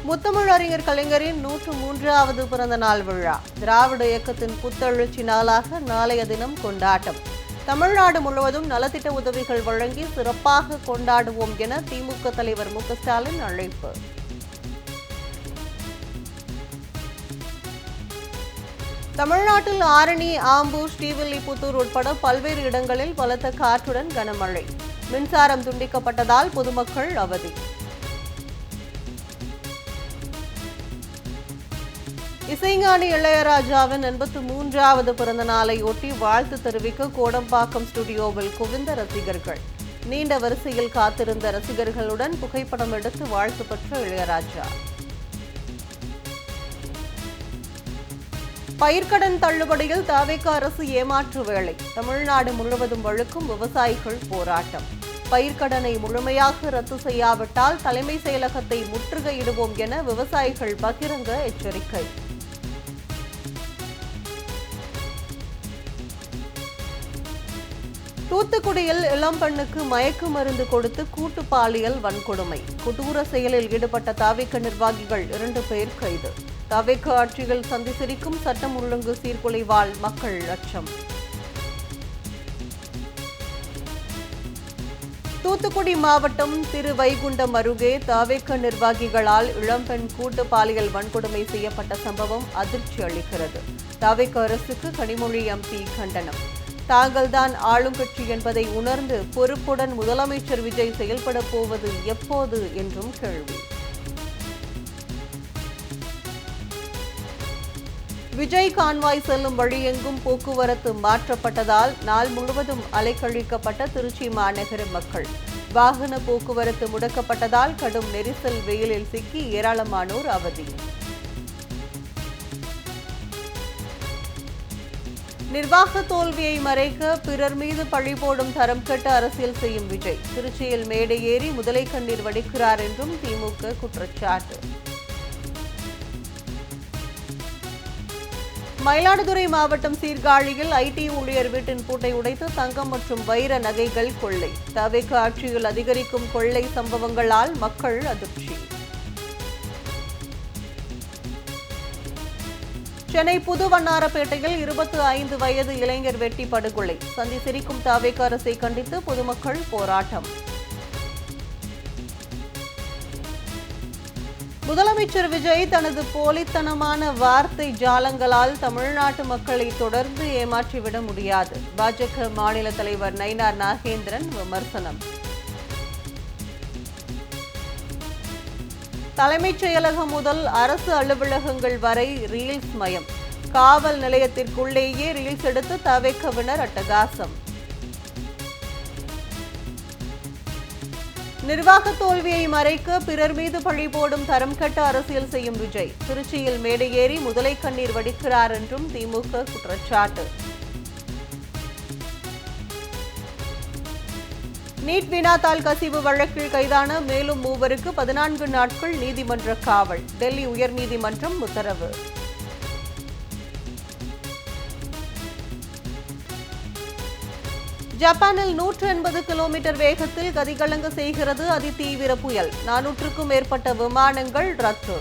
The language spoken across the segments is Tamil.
முத்தமிழறிஞர் கலைஞரின் 103வது பிறந்த நாள் விழா திராவிட இயக்கத்தின் புத்தெழுச்சி நாளாக நாளைய தினம் கொண்டாட்டம். தமிழ்நாடு முழுவதும் நலத்திட்ட உதவிகள் வழங்கி சிறப்பாக கொண்டாடுவோம் என திமுக தலைவர் மு க ஸ்டாலின் அழைப்பு. தமிழ்நாட்டில் ஆரணி, ஆம்பூர், ஸ்ரீவில்லிபுத்தூர் உட்பட பல்வேறு இடங்களில் பலத்த காற்றுடன் கனமழை. மின்சாரம் துண்டிக்கப்பட்டதால் பொதுமக்கள் அவதி. இசைஞானி இளையராஜாவின் 83வது பிறந்த நாளை ஒட்டி வாழ்த்து தெரிவிக்க கோடம்பாக்கம் ஸ்டுடியோவில் குவிந்த ரசிகர்கள். நீண்ட வரிசையில் காத்திருந்த ரசிகர்களுடன் புகைப்படம் எடுத்து வாழ்த்து பெற்ற இளையராஜா. பயிர்க்கடன் தள்ளுபடியில் தவிக அரசு ஏமாற்று வேலை. தமிழ்நாடு முழுவதும் வழுக்கும் விவசாயிகள் போராட்டம். பயிர்க்கடனை முழுமையாக ரத்து செய்யாவிட்டால் தலைமை செயலகத்தை முற்றுகையிடுவோம் என விவசாயிகள் பகிரங்க எச்சரிக்கை. தூத்துக்குடியில் இளம்பெண்ணுக்கு மயக்கு மருந்து கொடுத்து கூட்டு பாலியல் வன்கொடுமை. கொடூர செயலில் ஈடுபட்ட தவிக நிர்வாகிகள் 2 பேர் கைது. தவிக ஆட்சியில் சந்தி சிரிக்கும் சட்டம் ஒழுங்கு சீர்குலைவால் மக்கள் அச்சம். தூத்துக்குடி மாவட்டம் திருவைகுண்டம் அருகே தவிக நிர்வாகிகளால் இளம்பெண் கூட்டு பாலியல் வன்கொடுமை செய்யப்பட்ட சம்பவம் அதிர்ச்சி அளிக்கிறது. தவிக அரசுக்கு கனிமொழி எம்பி கண்டனம். தாங்கள்தான் ஆளும் கட்சி என்பதை உணர்ந்து பொறுப்புடன் முதலமைச்சர் விஜய் செயல்பட போவது எப்போது என்றும் கேள்வி. விஜய் கான்வாய் செல்லும் வழியெங்கும் போக்குவரத்து மாற்றப்பட்டதால் நாள் முழுவதும் அலைக்கழிக்கப்பட்ட திருச்சி மாநகர மக்கள். வாகன போக்குவரத்து முடக்கப்பட்டதால் கடும் நெரிசல் வெயிலில் சிக்கி ஏராளமானோர் அவதி. நிர்வாக தோல்வியை மறைக்க பிறர் மீது பழி போடும் தரம் கெட்ட அரசியல் செய்யும் விஜய். திருச்சியில் மேடை ஏறி முதலை கண்ணீர் வடிக்கிறார் என்றும் திமுக குற்றச்சாட்டு. மயிலாடுதுறை மாவட்டம் சீர்காழியில் ஐடி ஊழியர் வீட்டின் பூட்டை உடைத்து தங்கம் மற்றும் வைர நகைகள் கொள்ளை. தவிக ஆட்சியில் அதிகரிக்கும் கொள்ளை சம்பவங்களால் மக்கள் அதிர்ச்சி. சென்னை புதுவண்ணாரப்பேட்டையில் 25 வயது இளைஞர் வெட்டி படுகொலை. சந்தி சிரிக்கும் தவிக அரசை கண்டித்து பொதுமக்கள் போராட்டம். முதலமைச்சர் விஜய் தனது போலித்தனமான வார்த்தை ஜாலங்களால் தமிழ்நாட்டு மக்களை தொடர்ந்து ஏமாற்றிவிட முடியாது. பாஜக மாநில தலைவர் நயினார் நாகேந்திரன் விமர்சனம். தலைமைச் செயலகம் முதல் அரசு அலுவலகங்கள் வரை ரீல்ஸ் மயம். காவல் நிலையத்திற்குள்ளேயே ரீல்ஸ் எடுத்து தவிகவினர் அட்டகாசம். நிர்வாக தோல்வியை மறைக்க பிறர் மீது பழி போடும் தரம் கெட்ட அரசியல் செய்யும் விஜய். திருச்சியில் மேடை ஏறி முதலை கண்ணீர் வடிக்கிறார் என்றும் திமுக குற்றச்சாட்டு. நீட் வினாத்தாள் கசிவு வழக்கில் கைதான மேலும் 3 14 நாட்கள் நீதிமன்ற காவல். டெல்லி உயர்நீதிமன்றம் உத்தரவு. ஜப்பானில் 180 கிலோமீட்டர் வேகத்தில் கதிகலங்க செய்கிறது அதிதீவிர புயல். 400க்கும் மேற்பட்ட விமானங்கள் ரத்து.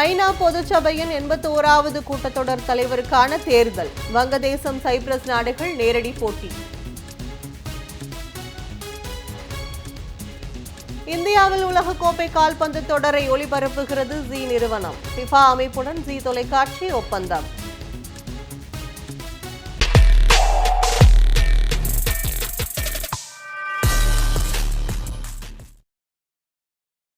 ஐநா பொதுச்சபையின் 81வது கூட்டத்தொடர் தலைவருக்கான தேர்தல். வங்கதேசம், சைப்ரஸ் நாடுகள் நேரடி போட்டி. இந்தியாவில் உலகக்கோப்பை கால்பந்து தொடரை ஒளிபரப்புகிறது ஜீ நிறுவனம். ஃபிஃபா அமைப்புடன் ஜீ தொலைக்காட்சி ஒப்பந்தம்.